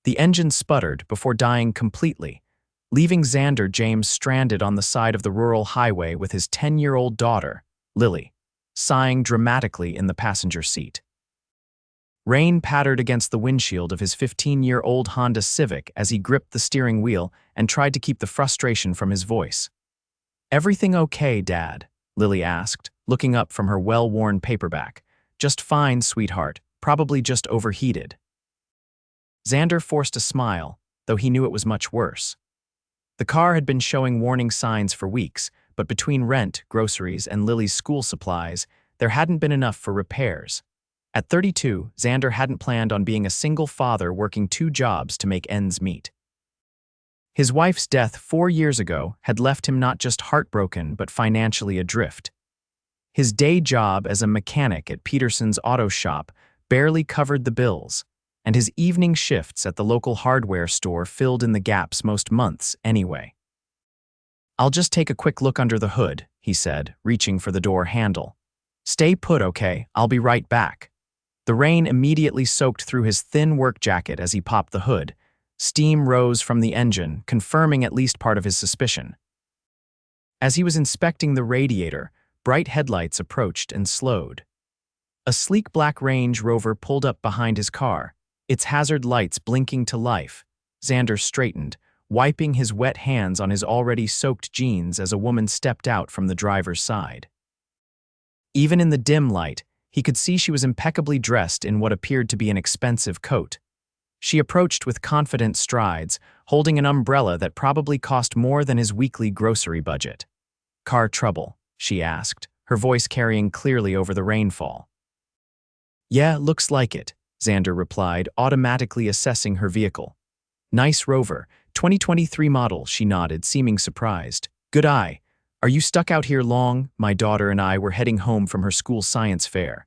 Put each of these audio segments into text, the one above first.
The engine sputtered before dying completely, leaving Xander James stranded on the side of the rural highway with his 10-year-old daughter, Lily, sighing dramatically in the passenger seat. Rain pattered against the windshield of his 15-year-old Honda Civic as he gripped the steering wheel and tried to keep the frustration from his voice. "Everything okay, Dad?" Lily asked, looking up from her well-worn paperback. "Just fine, sweetheart. Probably just overheated." Xander forced a smile, though he knew it was much worse. The car had been showing warning signs for weeks, but between rent, groceries, and Lily's school supplies, there hadn't been enough for repairs. At 32, Xander hadn't planned on being a single father working 2 jobs to make ends meet. His wife's death 4 years ago had left him not just heartbroken but financially adrift. His day job as a mechanic at Peterson's auto shop barely covered the bills, and his evening shifts at the local hardware store filled in the gaps most months anyway. "I'll just take a quick look under the hood," he said, reaching for the door handle. "Stay put, okay? I'll be right back." The rain immediately soaked through his thin work jacket as he popped the hood. Steam rose from the engine, confirming at least part of his suspicion. As he was inspecting the radiator, bright headlights approached and slowed. A sleek black Range Rover pulled up behind his car, its hazard lights blinking to life. Xander straightened, wiping his wet hands on his already soaked jeans as a woman stepped out from the driver's side. Even in the dim light, he could see she was impeccably dressed in what appeared to be an expensive coat. She approached with confident strides, holding an umbrella that probably cost more than his weekly grocery budget. "Car trouble?" she asked, her voice carrying clearly over the rainfall. "Yeah, looks like it," Xander replied, automatically assessing her vehicle. "Nice Rover, 2023 model," she nodded, seeming surprised. "Good eye. Are you stuck out here long? My daughter and I were heading home from her school science fair."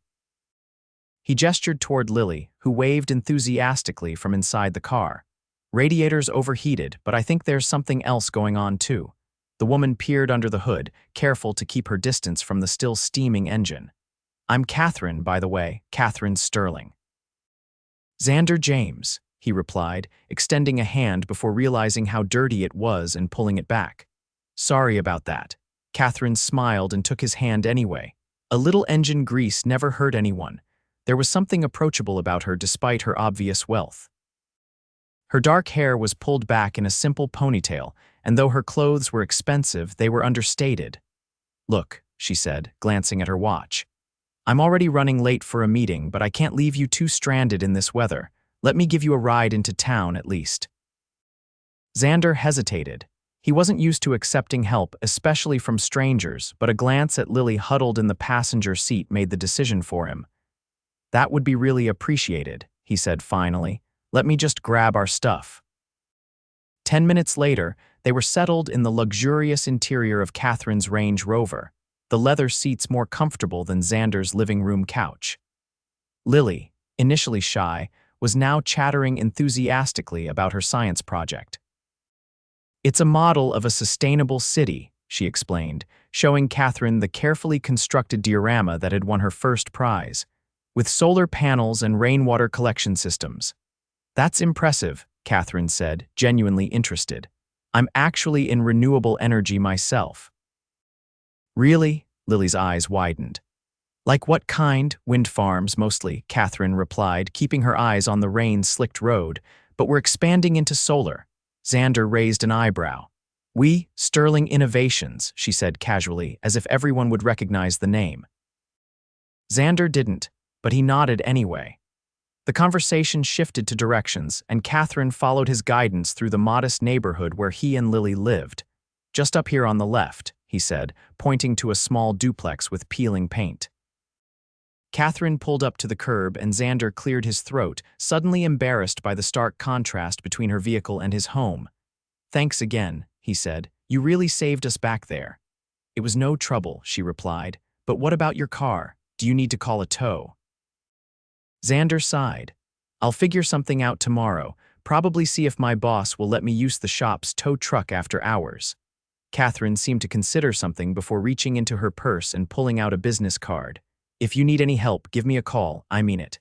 He gestured toward Lily, who waved enthusiastically from inside the car. "Radiator's overheated, but I think there's something else going on too." The woman peered under the hood, careful to keep her distance from the still steaming engine. "I'm Katherine, by the way, Katherine Sterling." "Xander James," he replied, extending a hand before realizing how dirty it was and pulling it back. "Sorry about that." Katherine smiled and took his hand anyway. A little engine grease never hurt anyone. There was something approachable about her despite her obvious wealth. Her dark hair was pulled back in a simple ponytail, and though her clothes were expensive, they were understated. "Look," she said, glancing at her watch. "I'm already running late for a meeting, but I can't leave you 2 stranded in this weather. Let me give you a ride into town at least." Xander hesitated. He wasn't used to accepting help, especially from strangers, but a glance at Lily huddled in the passenger seat made the decision for him. "That would be really appreciated," he said finally. "Let me just grab our stuff." 10 minutes later, they were settled in the luxurious interior of Katherine's Range Rover, the leather seats more comfortable than Xander's living room couch. Lily, initially shy, was now chattering enthusiastically about her science project. "It's a model of a sustainable city," she explained, showing Katherine the carefully constructed diorama that had won her first prize, with solar panels and rainwater collection systems. "That's impressive," Katherine said, genuinely interested. "I'm actually in renewable energy myself." "Really?" Lily's eyes widened. "Like what kind?" "Wind farms, mostly," Katherine replied, keeping her eyes on the rain-slicked road. "But we're expanding into solar." Xander raised an eyebrow. "We, Sterling Innovations," she said casually, as if everyone would recognize the name. Xander didn't, but he nodded anyway. The conversation shifted to directions, and Katherine followed his guidance through the modest neighborhood where he and Lily lived. "Just up here on the left," he said, pointing to a small duplex with peeling paint. Katherine pulled up to the curb and Xander cleared his throat, suddenly embarrassed by the stark contrast between her vehicle and his home. "Thanks again," he said. "You really saved us back there." "It was no trouble," she replied. "But what about your car? Do you need to call a tow?" Xander sighed. "I'll figure something out tomorrow, probably see if my boss will let me use the shop's tow truck after hours." Katherine seemed to consider something before reaching into her purse and pulling out a business card. "If you need any help, give me a call, I mean it."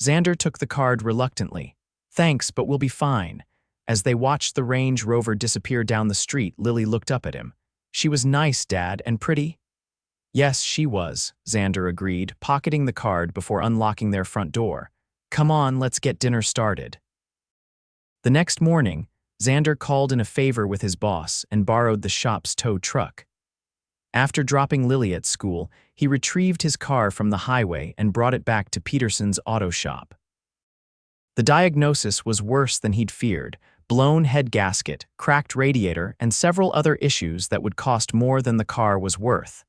Xander took the card reluctantly. Thanks, but we'll be fine. As they watched the Range Rover disappear down the street, Lily looked up at him. She was nice, Dad, and pretty? Yes, she was, Xander agreed, pocketing the card before unlocking their front door. Come on, let's get dinner started. The next morning, Xander called in a favor with his boss and borrowed the shop's tow truck. After dropping Lily at school, he retrieved his car from the highway and brought it back to Peterson's auto shop. The diagnosis was worse than he'd feared: blown head gasket, cracked radiator, and several other issues that would cost more than the car was worth.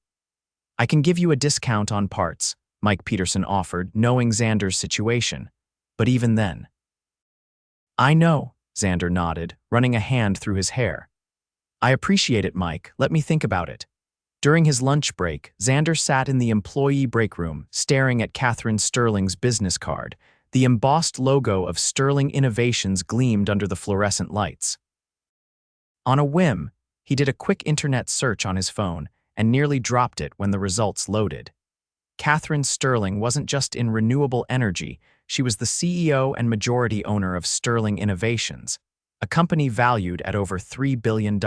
I can give you a discount on parts, Mike Peterson offered, knowing Xander's situation. But even then. I know, Xander nodded, running a hand through his hair. I appreciate it, Mike. Let me think about it. During his lunch break, Xander sat in the employee break room, staring at Katherine Sterling's business card. The embossed logo of Sterling Innovations gleamed under the fluorescent lights. On a whim, he did a quick internet search on his phone and nearly dropped it when the results loaded. Katherine Sterling wasn't just in renewable energy, she was the CEO and majority owner of Sterling Innovations, a company valued at over $3 billion.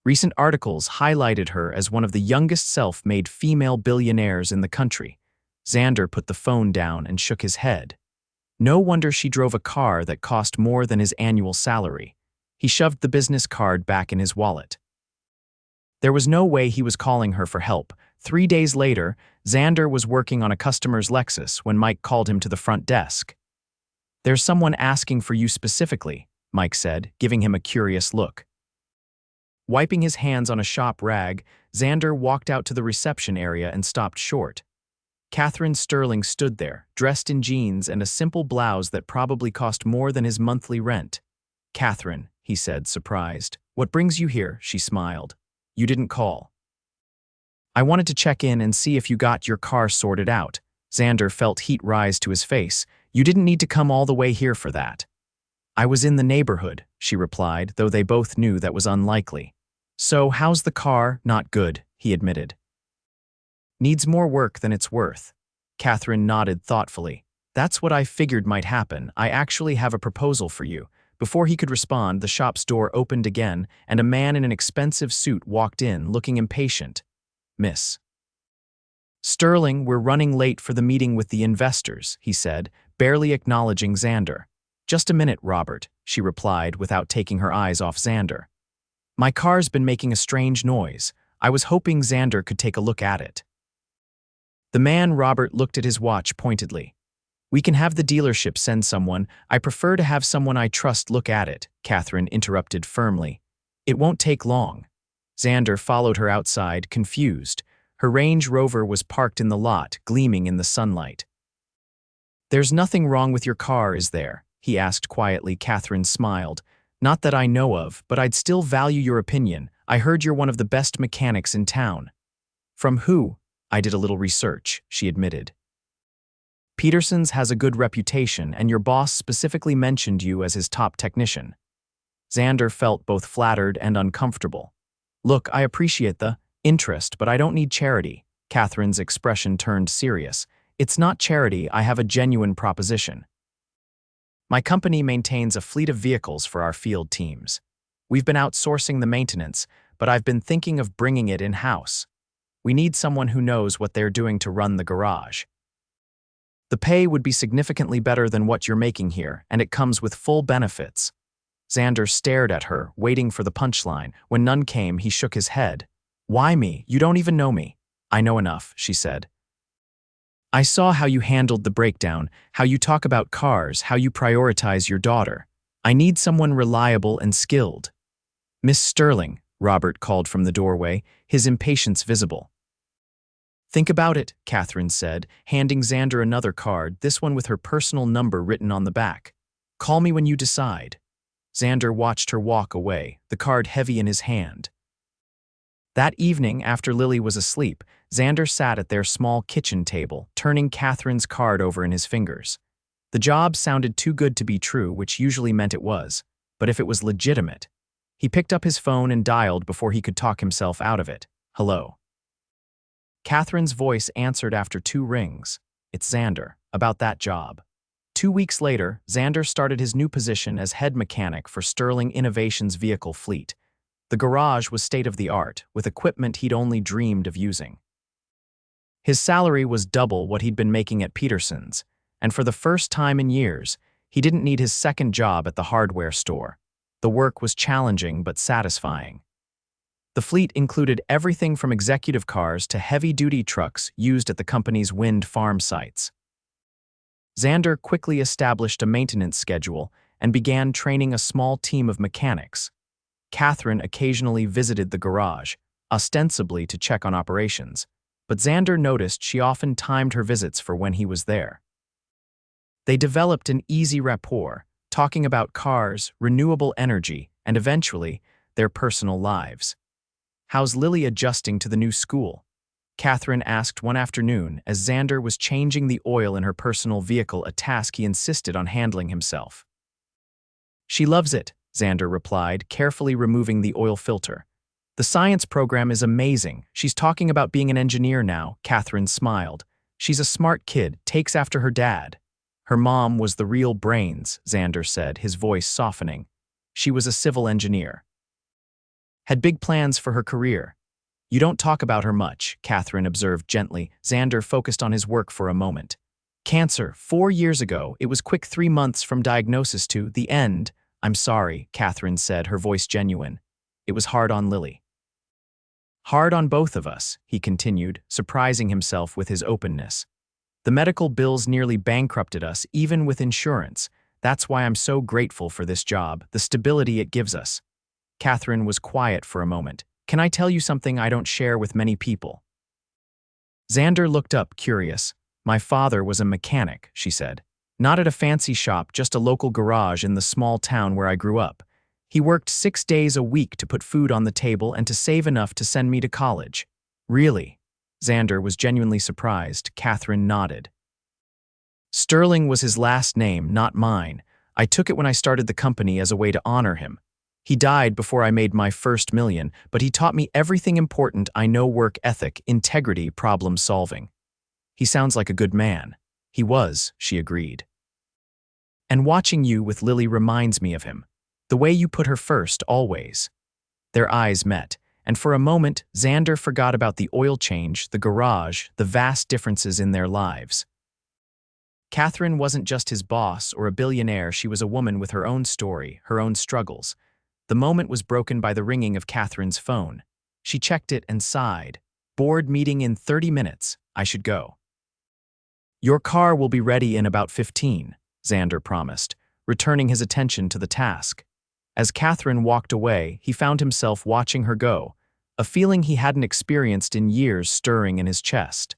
Recent articles highlighted her as one of the youngest self-made female billionaires in the country. Xander put the phone down and shook his head. No wonder she drove a car that cost more than his annual salary. He shoved the business card back in his wallet. There was no way he was calling her for help. 3 days later, Xander was working on a customer's Lexus when Mike called him to the front desk. There's someone asking for you specifically, Mike said, giving him a curious look. Wiping his hands on a shop rag, Xander walked out to the reception area and stopped short. Katherine Sterling stood there, dressed in jeans and a simple blouse that probably cost more than his monthly rent. Katherine, he said, surprised. What brings you here? She smiled. You didn't call. I wanted to check in and see if you got your car sorted out. Xander felt heat rise to his face. You didn't need to come all the way here for that. I was in the neighborhood, she replied, though they both knew that was unlikely. So, how's the car? Not good, he admitted. Needs more work than it's worth. Katherine nodded thoughtfully. That's what I figured might happen. I actually have a proposal for you. Before he could respond, the shop's door opened again, and a man in an expensive suit walked in, looking impatient. Miss Sterling, we're running late for the meeting with the investors, he said, barely acknowledging Xander. Just a minute, Robert, she replied without taking her eyes off Xander. My car's been making a strange noise. I was hoping Xander could take a look at it. The man, Robert, looked at his watch pointedly. We can have the dealership send someone. I prefer to have someone I trust look at it, Katherine interrupted firmly. It won't take long. Xander followed her outside, confused. Her Range Rover was parked in the lot, gleaming in the sunlight. There's nothing wrong with your car, is there? He asked quietly. Katherine smiled. Not that I know of, but I'd still value your opinion. I heard you're one of the best mechanics in town. From who? I did a little research, she admitted. Peterson's has a good reputation, and your boss specifically mentioned you as his top technician. Xander felt both flattered and uncomfortable. Look, I appreciate the interest, but I don't need charity. Katherine's expression turned serious. It's not charity, I have a genuine proposition. My company maintains a fleet of vehicles for our field teams. We've been outsourcing the maintenance, but I've been thinking of bringing it in-house. We need someone who knows what they're doing to run the garage. The pay would be significantly better than what you're making here, and it comes with full benefits. Xander stared at her, waiting for the punchline. When none came, he shook his head. Why me? You don't even know me. I know enough, she said. I saw how you handled the breakdown, how you talk about cars, how you prioritize your daughter. I need someone reliable and skilled. Miss Sterling, Robert called from the doorway, his impatience visible. Think about it, Katherine said, handing Xander another card, this one with her personal number written on the back. Call me when you decide. Xander watched her walk away, the card heavy in his hand. That evening, after Lily was asleep, Xander sat at their small kitchen table, turning Katherine's card over in his fingers. The job sounded too good to be true, which usually meant it was, but if it was legitimate. He picked up his phone and dialed before he could talk himself out of it. Hello. Katherine's voice answered after 2 rings. It's Xander, about that job. 2 weeks later, Xander started his new position as head mechanic for Sterling Innovations' vehicle fleet. The garage was state-of-the-art, with equipment he'd only dreamed of using. His salary was double what he'd been making at Peterson's, and for the first time in years, he didn't need his second job at the hardware store. The work was challenging but satisfying. The fleet included everything from executive cars to heavy-duty trucks used at the company's wind farm sites. Xander quickly established a maintenance schedule and began training a small team of mechanics. Katherine occasionally visited the garage, ostensibly to check on operations, but Xander noticed she often timed her visits for when he was there. They developed an easy rapport, talking about cars, renewable energy, and eventually, their personal lives. "How's Lily adjusting to the new school?" Katherine asked one afternoon as Xander was changing the oil in her personal vehicle, a task he insisted on handling himself. "She loves it," Xander replied, carefully removing the oil filter. "The science program is amazing. She's talking about being an engineer now," Katherine smiled. "She's a smart kid, takes after her dad." "Her mom was the real brains," Xander said, his voice softening. "She was a civil engineer. Had big plans for her career." "You don't talk about her much," Katherine observed gently. Xander focused on his work for a moment. "Cancer, 4 years ago. It was quick 3 months from diagnosis to the end." "I'm sorry," Katherine said, her voice genuine. "It was hard on Lily." "Hard on both of us," he continued, surprising himself with his openness. "The medical bills nearly bankrupted us, even with insurance. That's why I'm so grateful for this job, the stability it gives us." Katherine was quiet for a moment. "Can I tell you something I don't share with many people?" Xander looked up, curious. "My father was a mechanic," she said. "Not at a fancy shop, just a local garage in the small town where I grew up. He worked 6 days a week to put food on the table and to save enough to send me to college." "Really?" Xander was genuinely surprised. Katherine nodded. "Sterling was his last name, not mine. I took it when I started the company as a way to honor him. He died before I made my first million, but he taught me everything important I know: work ethic, integrity, problem solving." "He sounds like a good man." "He was," she agreed. "And watching you with Lily reminds me of him. The way you put her first, always." Their eyes met, and for a moment, Xander forgot about the oil change, the garage, the vast differences in their lives. Katherine wasn't just his boss or a billionaire. She was a woman with her own story, her own struggles. The moment was broken by the ringing of Katherine's phone. She checked it and sighed. "Board meeting in 30 minutes. I should go." "Your car will be ready in about 15, Xander promised, returning his attention to the task. As Katherine walked away, he found himself watching her go, a feeling he hadn't experienced in years stirring in his chest.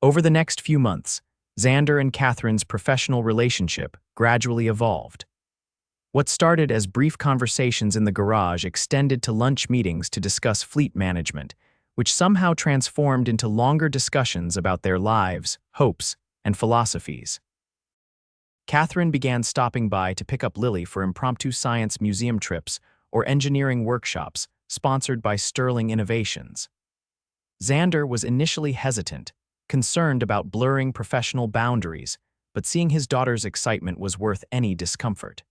Over the next few months, Xander and Katherine's professional relationship gradually evolved. What started as brief conversations in the garage extended to lunch meetings to discuss fleet management, which somehow transformed into longer discussions about their lives, hopes, and philosophies. Katherine began stopping by to pick up Lily for impromptu science museum trips or engineering workshops sponsored by Sterling Innovations. Xander was initially hesitant, concerned about blurring professional boundaries, but seeing his daughter's excitement was worth any discomfort.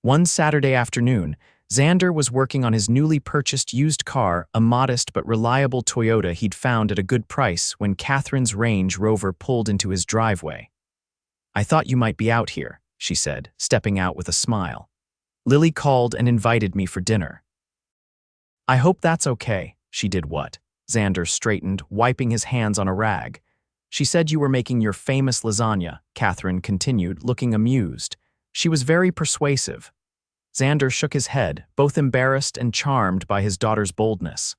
One Saturday afternoon, Xander was working on his newly purchased used car, a modest but reliable Toyota he'd found at a good price, when Katherine's Range Rover pulled into his driveway. "I thought you might be out here," she said, stepping out with a smile. "Lily called and invited me for dinner." "I hope that's okay." "She did what?" Xander straightened, wiping his hands on a rag. "She said you were making your famous lasagna," Katherine continued, looking amused. "She was very persuasive." Xander shook his head, both embarrassed and charmed by his daughter's boldness.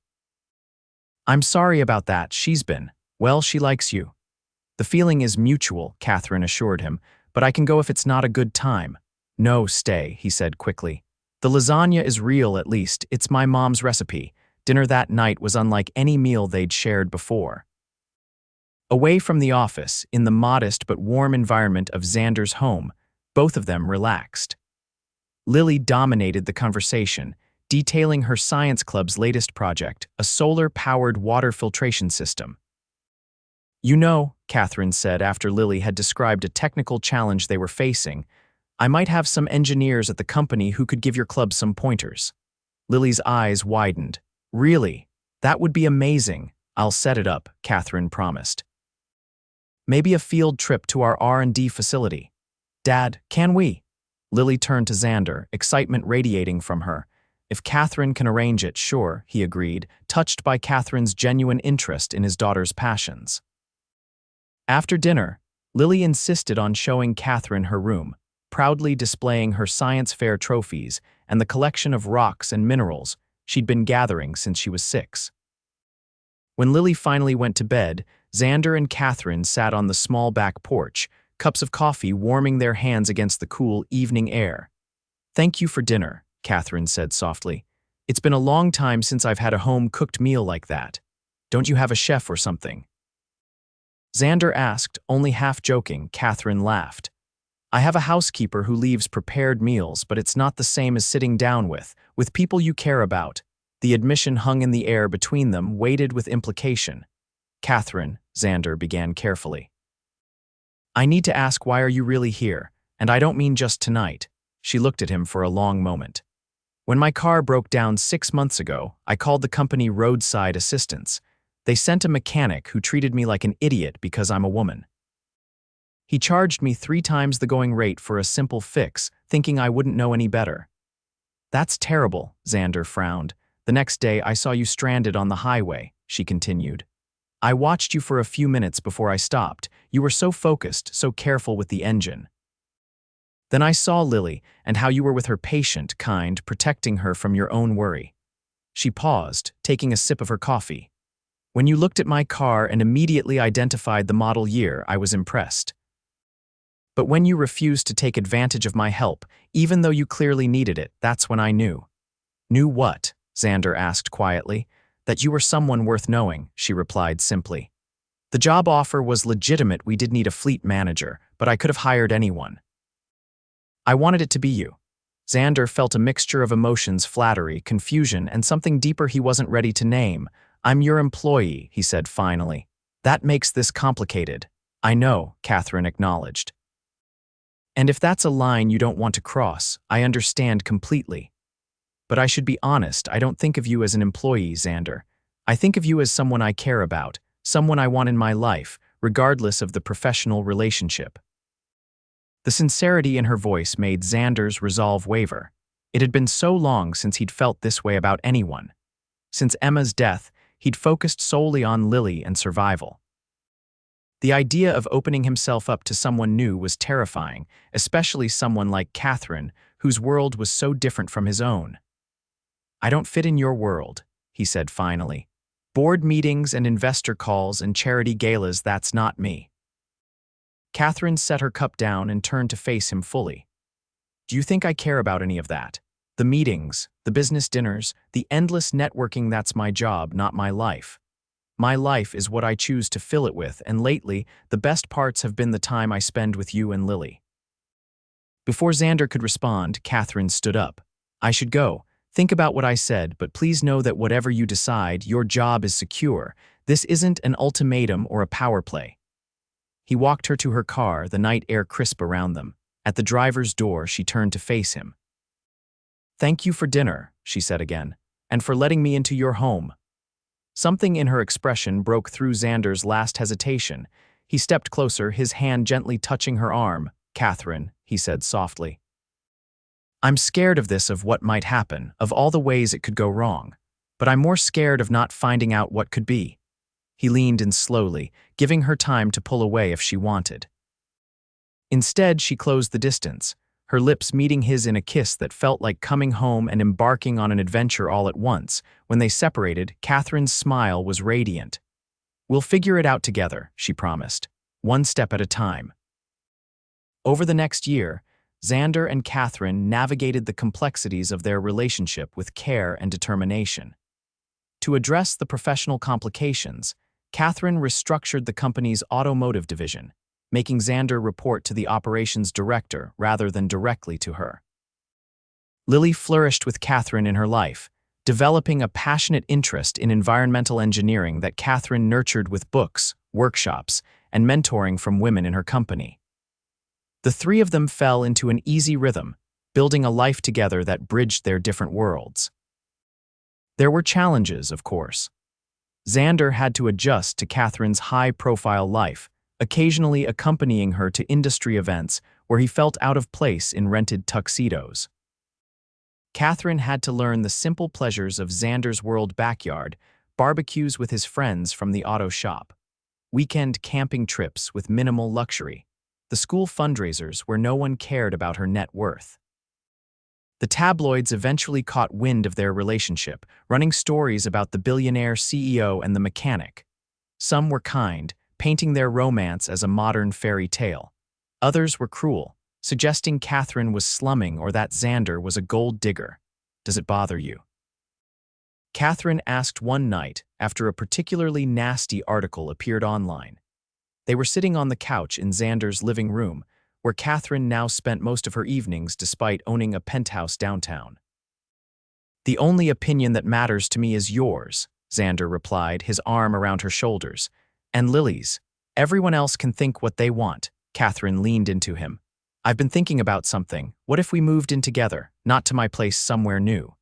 "I'm sorry about that. She's been, well, she likes you." "The feeling is mutual," Katherine assured him, "but I can go if it's not a good time." "No, stay," he said quickly. "The lasagna is real, at least. It's my mom's recipe." Dinner that night was unlike any meal they'd shared before. Away from the office, in the modest but warm environment of Xander's home, both of them relaxed. Lily dominated the conversation, detailing her science club's latest project, a solar-powered water filtration system. You know, Katherine said after Lily had described a technical challenge they were facing, I might have some engineers at the company who could give your club some pointers. Lily's eyes widened. Really? That would be amazing. I'll set it up, Katherine promised. Maybe a field trip to our R&D facility. Dad, can we? Lily turned to Xander, excitement radiating from her. If Katherine can arrange it, sure, he agreed, touched by Katherine's genuine interest in his daughter's passions. After dinner, Lily insisted on showing Katherine her room, proudly displaying her science fair trophies and the collection of rocks and minerals she'd been gathering since she was 6. When Lily finally went to bed, Xander and Katherine sat on the small back porch, cups of coffee warming their hands against the cool evening air. Thank you for dinner, Katherine said softly. It's been a long time since I've had a home-cooked meal like that. Don't you have a chef or something? Xander asked, only half joking. Katherine laughed. I have a housekeeper who leaves prepared meals, but it's not the same as sitting down with people you care about. The admission hung in the air between them, weighted with implication. Katherine, Xander began carefully. I need to ask, why are you really here? And I don't mean just tonight. She looked at him for a long moment. When my car broke down 6 months ago, I called the company Roadside Assistance. They sent a mechanic who treated me like an idiot because I'm a woman. He charged me 3 times the going rate for a simple fix, thinking I wouldn't know any better. That's terrible, Xander frowned. The next day I saw you stranded on the highway, she continued. I watched you for a few minutes before I stopped. You were so focused, so careful with the engine. Then I saw Lily and how you were with her, patient, kind, protecting her from your own worry. She paused, taking a sip of her coffee. When you looked at my car and immediately identified the model year, I was impressed. But when you refused to take advantage of my help, even though you clearly needed it, that's when I knew. Knew what? Xander asked quietly. That you were someone worth knowing, she replied simply. The job offer was legitimate. We did need a fleet manager, but I could have hired anyone. I wanted it to be you. Xander felt a mixture of emotions, flattery, confusion, and something deeper he wasn't ready to name. I'm your employee, he said finally. That makes this complicated. I know, Katherine acknowledged. And if that's a line you don't want to cross, I understand completely. But I should be honest, I don't think of you as an employee, Xander. I think of you as someone I care about, someone I want in my life, regardless of the professional relationship. The sincerity in her voice made Xander's resolve waver. It had been so long since he'd felt this way about anyone. Since Emma's death, he'd focused solely on Lily and survival. The idea of opening himself up to someone new was terrifying, especially someone like Katherine, whose world was so different from his own. I don't fit in your world, he said finally. Board meetings and investor calls and charity galas, that's not me. Katherine set her cup down and turned to face him fully. Do you think I care about any of that? The meetings, the business dinners, the endless networking, that's my job, not my life. My life is what I choose to fill it with, and lately, the best parts have been the time I spend with you and Lily. Before Xander could respond, Katherine stood up. I should go. Think about what I said, but please know that whatever you decide, your job is secure. This isn't an ultimatum or a power play. He walked her to her car, the night air crisp around them. At the driver's door, she turned to face him. Thank you for dinner, she said again, and for letting me into your home. Something in her expression broke through Xander's last hesitation. He stepped closer, his hand gently touching her arm. Katherine, he said softly. I'm scared of this, of what might happen, of all the ways it could go wrong. But I'm more scared of not finding out what could be. He leaned in slowly, giving her time to pull away if she wanted. Instead, she closed the distance, her lips meeting his in a kiss that felt like coming home and embarking on an adventure all at once. When they separated, Katherine's smile was radiant. We'll figure it out together, she promised, one step at a time. Over the next year, Xander and Katherine navigated the complexities of their relationship with care and determination. To address the professional complications, Katherine restructured the company's automotive division, making Xander report to the operations director rather than directly to her. Lily flourished with Katherine in her life, developing a passionate interest in environmental engineering that Katherine nurtured with books, workshops, and mentoring from women in her company. The three of them fell into an easy rhythm, building a life together that bridged their different worlds. There were challenges, of course. Xander had to adjust to Katherine's high-profile life, occasionally accompanying her to industry events where he felt out of place in rented tuxedos. Katherine had to learn the simple pleasures of Xander's world backyard, barbecues with his friends from the auto shop, weekend camping trips with minimal luxury, the school fundraisers where no one cared about her net worth. The tabloids eventually caught wind of their relationship, running stories about the billionaire CEO and the mechanic. Some were kind, painting their romance as a modern fairy tale. Others were cruel, suggesting Katherine was slumming or that Xander was a gold digger. Does it bother you? Katherine asked one night after a particularly nasty article appeared online. They were sitting on the couch in Xander's living room, where Katherine now spent most of her evenings despite owning a penthouse downtown. "The only opinion that matters to me is yours," Xander replied, his arm around her shoulders. "And Lily's. Everyone else can think what they want." Katherine leaned into him. "I've been thinking about something. What if we moved in together, not to my place somewhere new?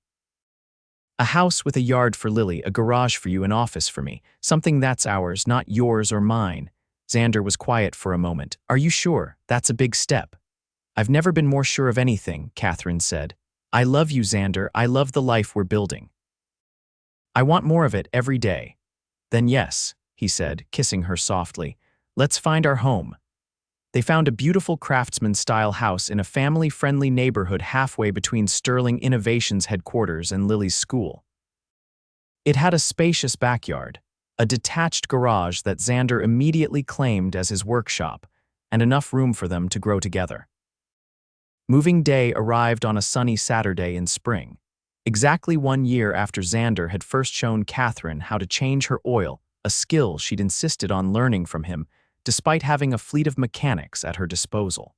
A house with a yard for Lily, a garage for you, an office for me. Something that's ours, not yours or mine." Xander was quiet for a moment. "Are you sure? That's a big step." "I've never been more sure of anything," Katherine said. "I love you, Xander. I love the life we're building. I want more of it every day." "Then yes," he said, kissing her softly. "Let's find our home." They found a beautiful craftsman-style house in a family-friendly neighborhood halfway between Sterling Innovations headquarters and Lily's school. It had a spacious backyard, a detached garage that Xander immediately claimed as his workshop, and enough room for them to grow together. Moving day arrived on a sunny Saturday in spring, exactly 1 year after Xander had first shown Katherine how to change her oil, a skill she'd insisted on learning from him, despite having a fleet of mechanics at her disposal.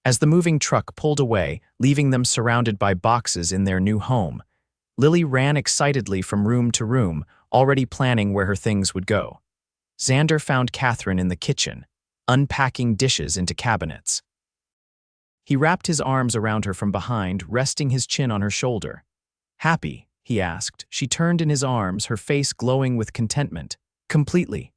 As the moving truck pulled away, leaving them surrounded by boxes in their new home, Lily ran excitedly from room to room, already planning where her things would go. Xander found Katherine in the kitchen, unpacking dishes into cabinets. He wrapped his arms around her from behind, resting his chin on her shoulder. "Happy?" he asked. She turned in his arms, her face glowing with contentment. "Completely."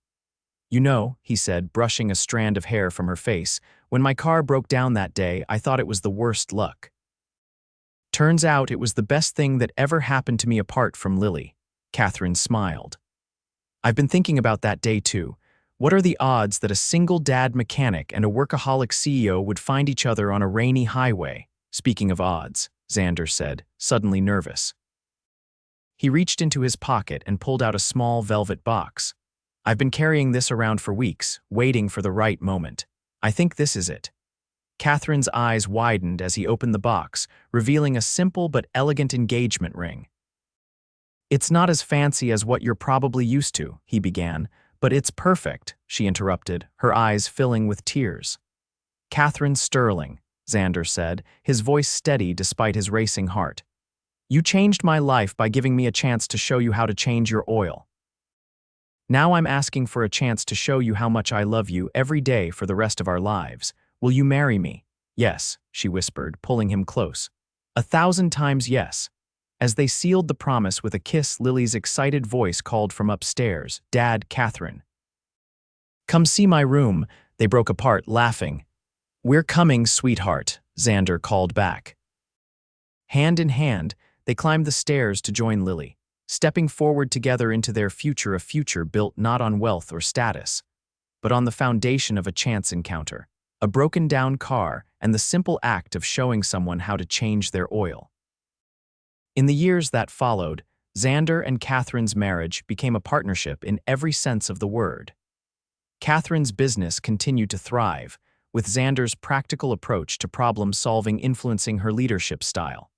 "You know," he said, brushing a strand of hair from her face, "when my car broke down that day, I thought it was the worst luck. Turns out it was the best thing that ever happened to me apart from Lily." Katherine smiled. "I've been thinking about that day too. What are the odds that a single dad mechanic and a workaholic CEO would find each other on a rainy highway?" "Speaking of odds," Xander said, suddenly nervous. He reached into his pocket and pulled out a small velvet box. "I've been carrying this around for weeks, waiting for the right moment. I think this is it." Katherine's eyes widened as he opened the box, revealing a simple but elegant engagement ring. "It's not as fancy as what you're probably used to," he began, "but it's perfect," she interrupted, her eyes filling with tears. "Katherine Sterling," Xander said, his voice steady despite his racing heart. "You changed my life by giving me a chance to show you how to change your oil. Now I'm asking for a chance to show you how much I love you every day for the rest of our lives. Will you marry me?" "Yes," she whispered, pulling him close. 1,000 times yes." As they sealed the promise with a kiss, Lily's excited voice called from upstairs, "Dad, Katherine." "Come see my room." They broke apart, laughing. "We're coming, sweetheart," Xander called back. Hand in hand, they climbed the stairs to join Lily, stepping forward together into their future, a future built not on wealth or status, but on the foundation of a chance encounter, a broken-down car, and the simple act of showing someone how to change their oil. In the years that followed, Xander and Katherine's marriage became a partnership in every sense of the word. Katherine's business continued to thrive, with Xander's practical approach to problem-solving influencing her leadership style.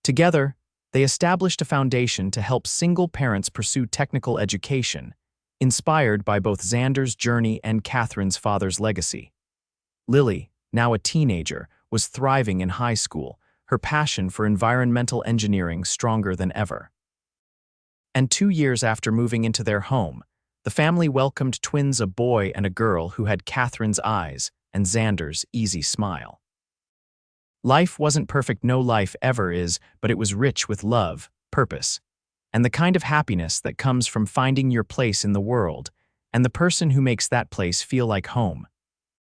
Together, they established a foundation to help single parents pursue technical education, inspired by both Xander's journey and Katherine's father's legacy. Lily, now a teenager, was thriving in high school, her passion for environmental engineering stronger than ever. And 2 years after moving into their home, The family welcomed twins, a boy and a girl who had Catherine's eyes and Xander's easy smile. Life wasn't perfect, no life ever is, but it was rich with love, purpose, and the kind of happiness that comes from finding your place in the world and the person who makes that place feel like home.